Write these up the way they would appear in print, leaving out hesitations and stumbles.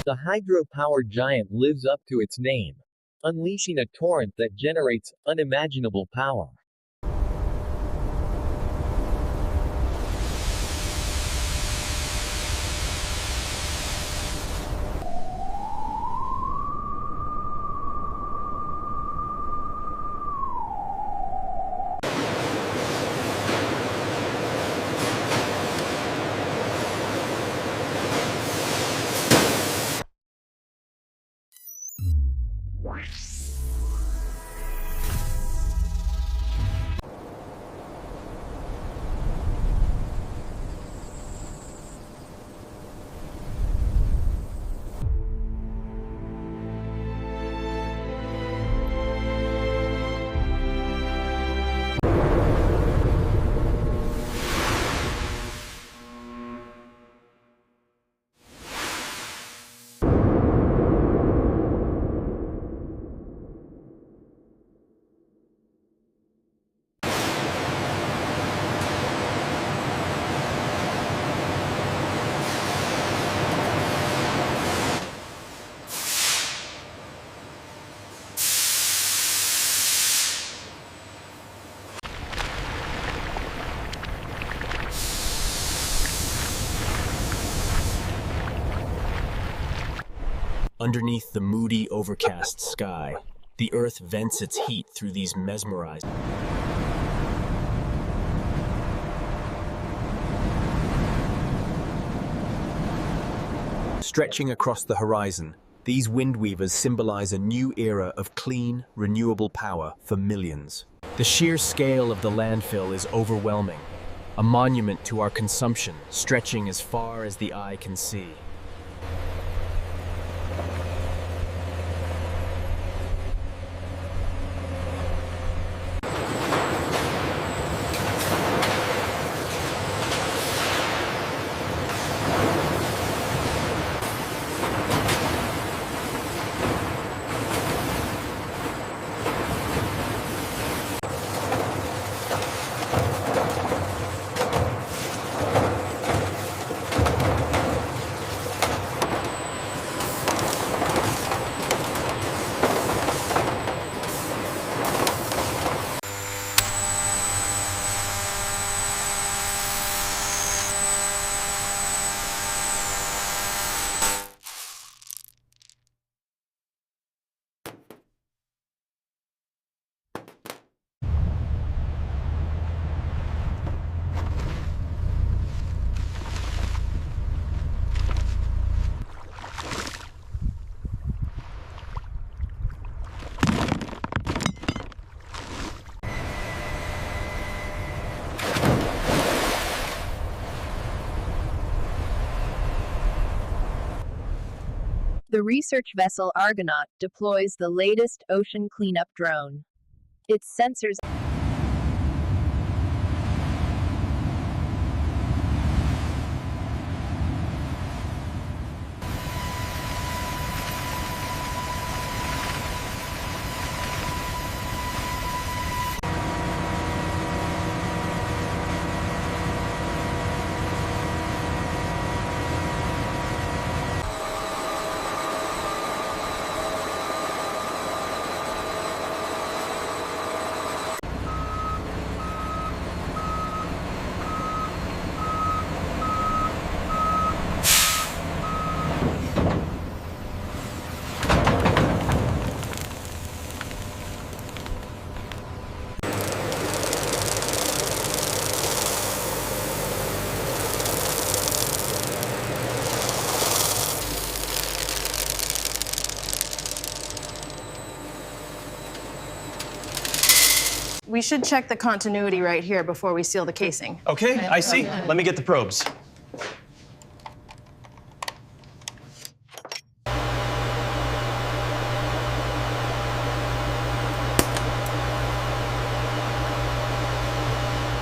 The hydropower giant lives up to its name, unleashing a torrent that generates unimaginable power. Underneath the moody, overcast sky, the Earth vents its heat through these mesmerizing. Stretching across the horizon, these wind weavers symbolize a new era of clean, renewable power for millions. The sheer scale of the landfill is overwhelming, a monument to our consumption stretching as far as the eye can see. The research vessel Argonaut deploys the latest ocean cleanup drone. Its sensors We should check the continuity right here before we seal the casing. Okay, I see. Let me get the probes.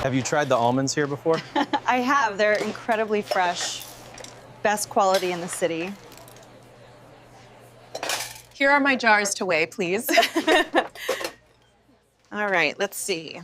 Have you tried the almonds here before? I have. They're incredibly fresh. Best quality in the city. Here are my jars to weigh, please. All right, let's see.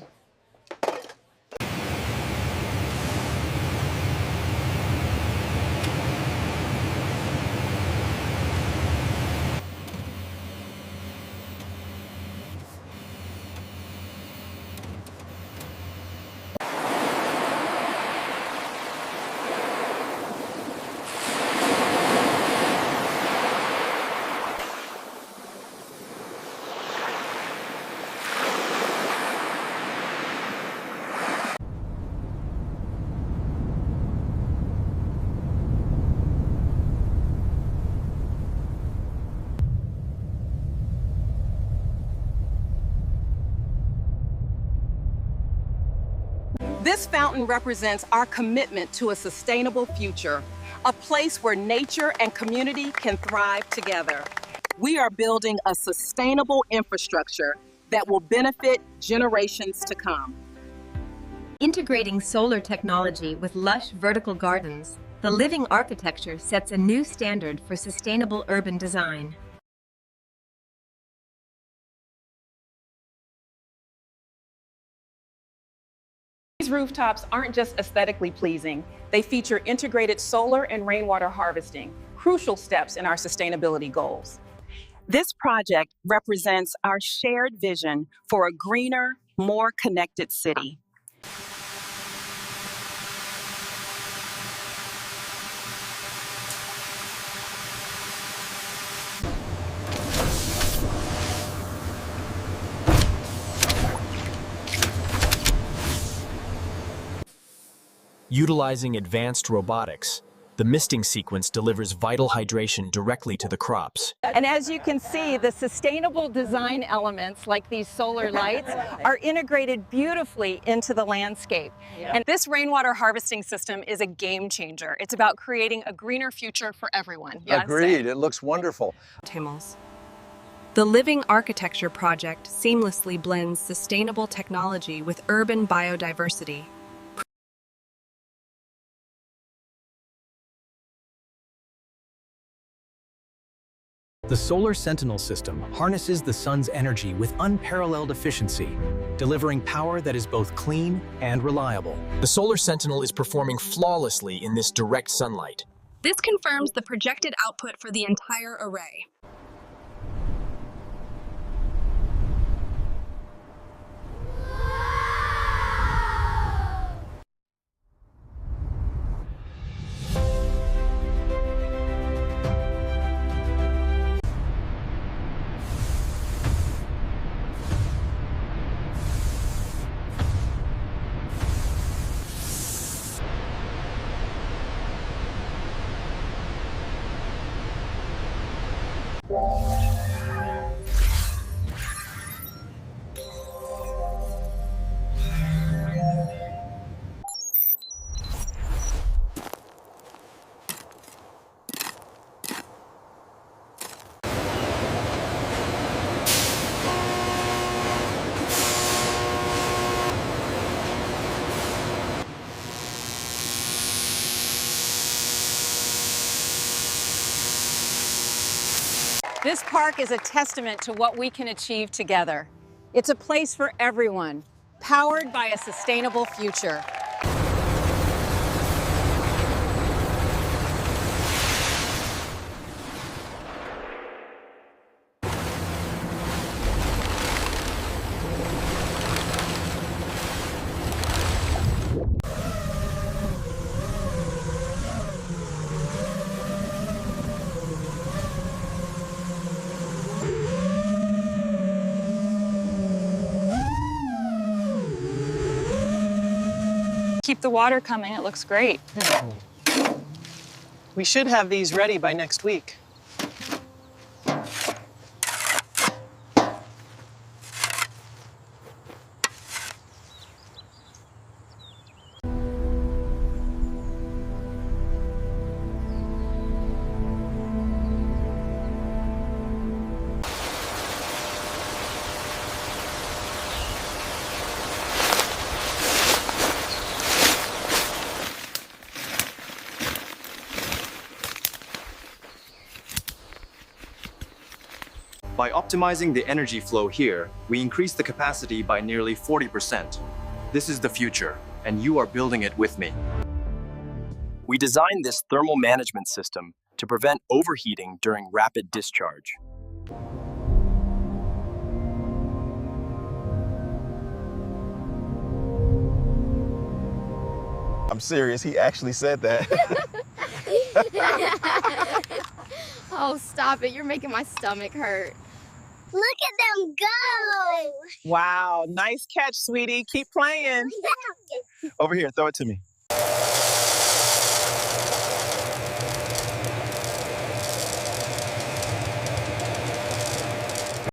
This fountain represents our commitment to a sustainable future, a place where nature and community can thrive together. We are building a sustainable infrastructure that will benefit generations to come. Integrating solar technology with lush vertical gardens, the living architecture sets a new standard for sustainable urban design. These rooftops aren't just aesthetically pleasing, they feature integrated solar and rainwater harvesting, crucial steps in our sustainability goals. This project represents our shared vision for a greener, more connected city. Utilizing advanced robotics, the misting sequence delivers vital hydration directly to the crops. And as you can see, the sustainable design elements, like these solar lights, are integrated beautifully into the landscape. And this rainwater harvesting system is a game changer. It's about creating a greener future for everyone. Agreed, it looks wonderful. The Living Architecture project seamlessly blends sustainable technology with urban biodiversity. The Solar Sentinel system harnesses the sun's energy with unparalleled efficiency, delivering power that is both clean and reliable. The Solar Sentinel is performing flawlessly in this direct sunlight. This confirms the projected output for the entire array. This park is a testament to what we can achieve together. It's a place for everyone, powered by a sustainable future. Keep the water coming, it looks great. We should have these ready by next week. By optimizing the energy flow here, we increase the capacity by nearly 40%. This is the future, and you are building it with me. We designed this thermal management system to prevent overheating during rapid discharge. I'm serious, he actually said that. Oh, stop it. You're making my stomach hurt. Look at them go! Wow, nice catch, sweetie. Keep playing. Over here, throw it to me.